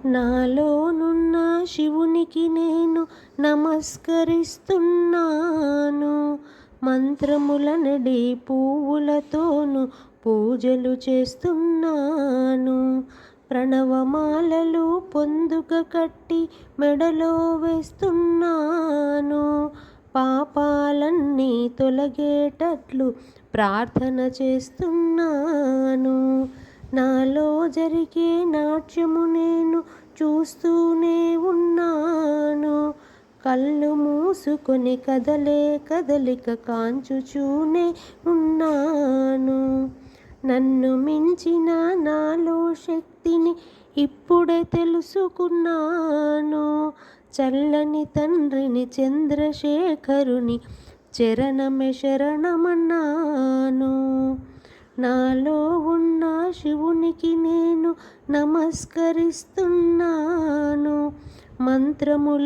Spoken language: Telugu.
నాలోనున్న శివునికి నేను నమస్కరిస్తున్నాను. మంత్రములనడి పువ్వులతోను పూజలు చేస్తున్నాను. ప్రణవమాలలు పొందుక కట్టి మెడలో వేస్తున్నాను. పాపాలన్నీ తొలగేటట్లు ప్రార్థన చేస్తున్నాను. నాలో జరిగే నాట్యము నేను చూస్తూనే ఉన్నాను. కళ్ళు మూసుకొని కదలే కదలిక కాంచుచూనే ఉన్నాను. నన్ను మించిన నాలో శక్తిని ఇప్పుడే తెలుసుకున్నాను. చల్లని తండ్రిని చంద్రశేఖరుని చరణమే శరణమన్నాను. నాలో ఉన్న శివునికి నేను నమస్కరిస్తున్నాను. మంత్రముల